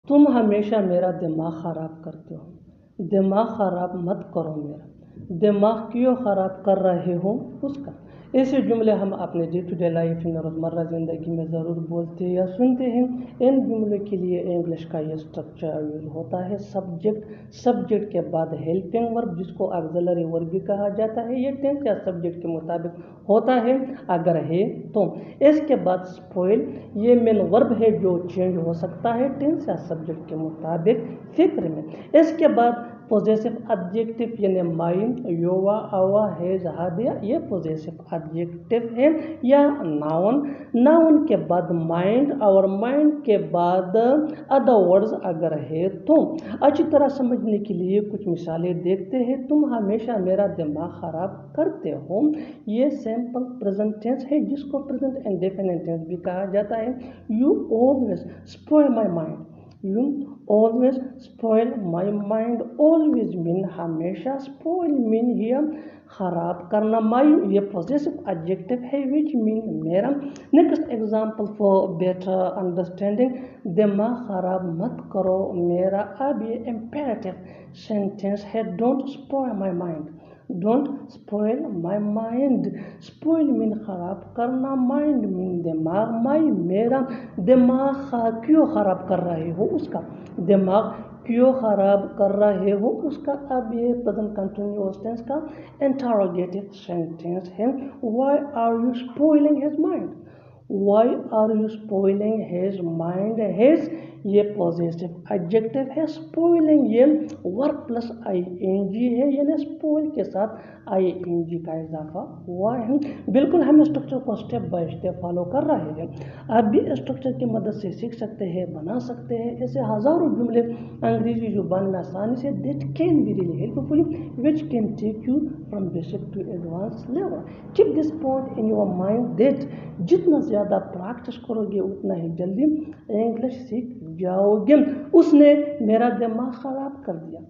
तुम हमेशा मेरा दिमाग ख़राब करते हो। दिमाग ख़राब मत करो मेरा। दिमाग क्यों ख़राब कर रहे हो उसका। ऐसे जुमले हम अपने डे टू डे लाइफ में रोज़मर्रा ज़िंदगी में ज़रूर बोलते या सुनते हैं। इन जुमलों के लिए इंग्लिश का ये स्ट्रक्चर यूज़ होता है। सब्जेक्ट के बाद हेल्पिंग वर्ब, जिसको ऑक्सिलरी वर्ब भी कहा जाता है। ये टेंस या सब्जेक्ट के मुताबिक होता है अगर है तो। इसके बाद स्पॉइल, ये मेन वर्ब है जो चेंज हो सकता है टेंस या सब्जेक्ट के मुताबिक फिक्र में। इसके बाद पोजेसिव एडजेक्टिव यानी माइंड, योवा, आवा, हैज, हादिया, ये पोजेसिव एडजेक्टिव है या नाउन के बाद माइंड और माइंड के बाद अदर वर्ड्स अगर है तो। अच्छी तरह समझने के लिए कुछ मिसालें देखते हैं। तुम हमेशा मेरा दिमाग ख़राब करते हो, ये सिंपल प्रेजेंट टेंस है जिसको प्रेजेंट इंडेफिनिट टेंस भी कहा जाता है। You always spoil my mind, you always spoil my mind. Always mean हमेशा, स्पॉइल मीन हियर खराब करना। माई ये पॉजिटिव एडजेक्टिव है विच मीन मेरा। Next example for better understanding, दिमाग खराब मत करो मेरा। अब ये इम्पेरेटिव सेंटेंस है। Don't spoil my mind, don't spoil my mind. Spoil mean खराब करना, माइंड मीन दिमाग, माई मेरा। दिमाग क्यों खराब कर रहे हो उसका, दिमाग क्यों खराब कर रहे हो उसका। अब ये प्रेजेंट कंटिन्यूअस टेंस का इंटरोगेटिव सेंटेंस है। Why are you spoiling his mind, why are you spoiling his mind. His ये पॉजिटिव एडजेक्टिव है। स्पॉइलिंग ये वर्ब प्लस आईएनजी है, यानी स्पॉइल के साथ आईएनजी का इजाफा हुआ है। बिल्कुल हम स्ट्रक्चर को स्टेप बाय स्टेप फॉलो कर रहे हैं। आप भी स्ट्रक्चर की मदद से सीख सकते हैं, बना सकते हैं ऐसे हज़ारों जुमले अंग्रेजी जुबान में आसानी से। That can be really helpful which can take you from basic to advance level. Keep this point in your mind that जितना ज़्यादा प्रैक्टिस करोगे उतना ही जल्दी इंग्लिश सीख जाओगे। उसने मेरा दिमाग ख़राब कर दिया,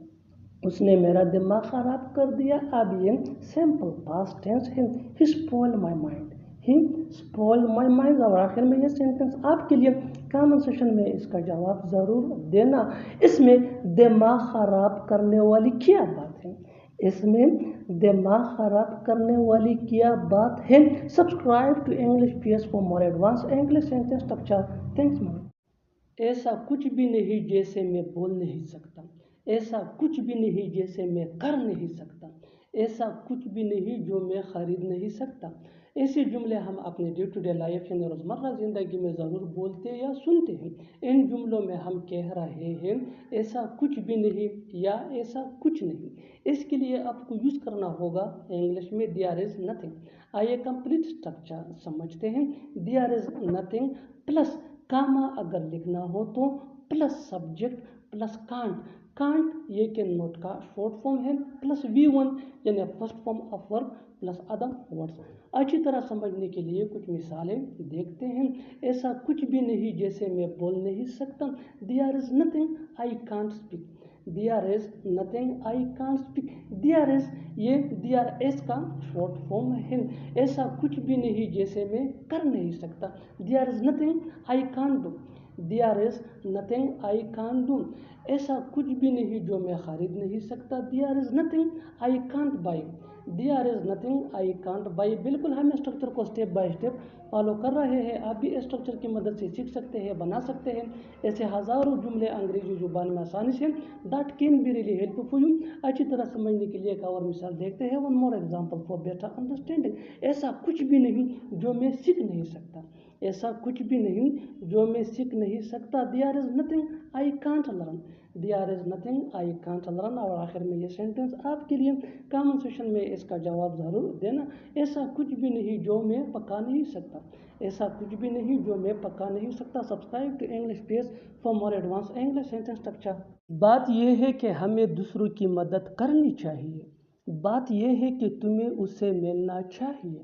उसने मेरा दिमाग ख़राब कर दिया। अब ये सिंपल पास्ट टेंस है। He spoiled my mind, he spoiled my mind. और आखिर में ये सेंटेंस आपके लिए कमेंट सेक्शन में इसका जवाब ज़रूर देना। इसमें दिमाग ख़राब करने वाली क्या बात है, इसमें दिमाग ख़राब करने वाली क्या बात है। Subscribe to English PS for more advance English sentence structure. Thanks ma'am. ऐसा कुछ भी नहीं जैसे मैं बोल नहीं सकता, ऐसा कुछ भी नहीं जैसे मैं कर नहीं सकता, ऐसा कुछ भी नहीं जो मैं खरीद नहीं सकता। ऐसे जुमले हम अपने डे टू डे लाइफ यानी रोज़मर्रा ज़िंदगी में ज़रूर बोलते या सुनते हैं। इन जुमलों में हम कह रहे हैं ऐसा कुछ भी नहीं या ऐसा कुछ नहीं। इसके लिए आपको यूज़ करना होगा इंग्लिश में देयर इज़ नथिंग। आइए कंप्लीट स्ट्रक्चर समझते हैं। देयर इज़ नथिंग प्लस कामा अगर लिखना हो तो plus subject plus can't. Can't ये कैन नॉट का शॉर्ट फॉर्म है, प्लस V1 यानी first form of verb plus other words. अच्छी तरह समझने के लिए कुछ मिसालें देखते हैं। ऐसा कुछ भी नहीं जैसे मैं बोल नहीं सकता। There is nothing I can't speak, there is nothing I can't speak. There is ये देयर इज का शॉर्ट फॉर्म है। ऐसा कुछ भी नहीं जैसे मैं कर नहीं सकता। There is nothing I can't do, there is nothing I can't do. ऐसा कुछ भी नहीं जो मैं खरीद नहीं सकता। There is nothing I can't buy, there is nothing I can't buy. बिल्कुल हम स्ट्रक्चर को स्टेप बाय स्टेप फॉलो कर रहे हैं। आप भी स्ट्रक्चर की मदद से सीख सकते हैं, बना सकते हैं ऐसे हज़ारों जुमले अंग्रेजी जुबान में आसानी से। That can be really helpful you. अच्छी तरह समझने के लिए एक और मिसाल देखते हैं। One more example for better understanding. ऐसा कुछ भी नहीं जो मैं सीख नहीं सकता, ऐसा कुछ भी नहीं जो मैं सीख नहीं सकता। There is nothing I can't learn, there is nothing I can't learn. और आखिर में ये सेंटेंस आपके लिए कमेंट सेक्शन में इसका जवाब ज़रूर देना। ऐसा कुछ भी नहीं जो मैं पका नहीं सकता, ऐसा कुछ भी नहीं जो मैं पका नहीं सकता। Subscribe to English page for more advance English sentence structure. बात यह है कि हमें दूसरों की मदद करनी चाहिए, बात यह है कि तुम्हें उससे मिलना चाहिए,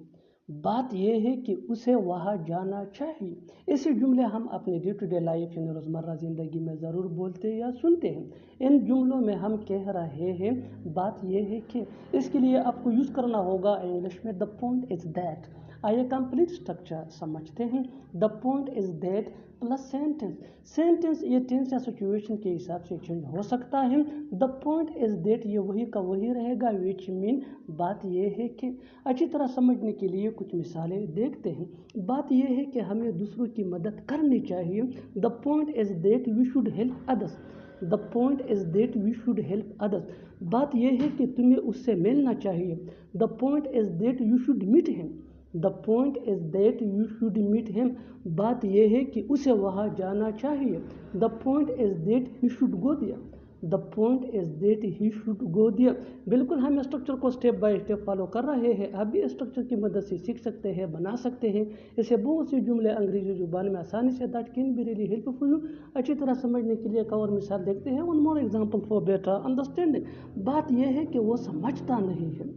बात यह है कि उसे वहाँ जाना चाहिए। ऐसे जुमले हम अपने डे टू डे लाइफ यानी रोज़मर्रा ज़िंदगी में ज़रूर बोलते या सुनते हैं। इन जुमलों में हम कह रहे हैं बात यह है कि। इसके लिए आपको यूज़ करना होगा इंग्लिश में द पॉइंट इज़ दैट। आइए कंप्लीट स्ट्रक्चर समझते हैं। The point is that plus sentence, sentence ये टेंस या सिचुएशन के हिसाब से चेंज हो सकता है। द पॉइंट इज दैट ये वही का वही रहेगा, विच मीन बात ये है कि अच्छी तरह समझने के लिए कुछ मिसालें देखते हैं। बात यह है कि हमें दूसरों की मदद करनी चाहिए। The point is that we should help others, the point is that we should help others, बात यह है कि तुम्हें उससे मिलना चाहिए। The point is that you should meet him, the point is that you should meet him, बात यह है कि उसे वहाँ जाना चाहिए। The point is that he should go there, the point is that he should go there. बिल्कुल हम स्ट्रक्चर को स्टेप बाय स्टेप फॉलो कर रहे हैं, आप भी स्ट्रक्चर की मदद से सीख सकते हैं, बना सकते हैं। इसे बहुत सी जुमले अंग्रेजी जुबान में आसानी से that can be really help for you. अच्छी तरह समझने के लिए एक और मिसाल देखते हैं। One more example for better understanding, बात यह है कि वो समझता नहीं है,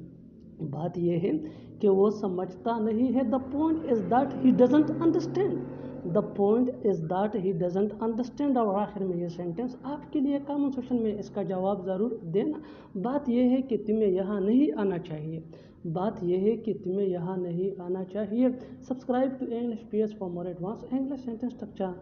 बात यह है कि वो समझता नहीं है। The point is that he doesn't understand, the point is that he doesn't understand. और आखिर में ये सेंटेंस आपके लिए कमेंट सेक्शन में इसका जवाब ज़रूर देना। बात यह है कि तुम्हें यहाँ नहीं आना चाहिए, बात यह है कि तुम्हें यहाँ नहीं आना चाहिए। Subscribe to English PS for more advance English sentence structure.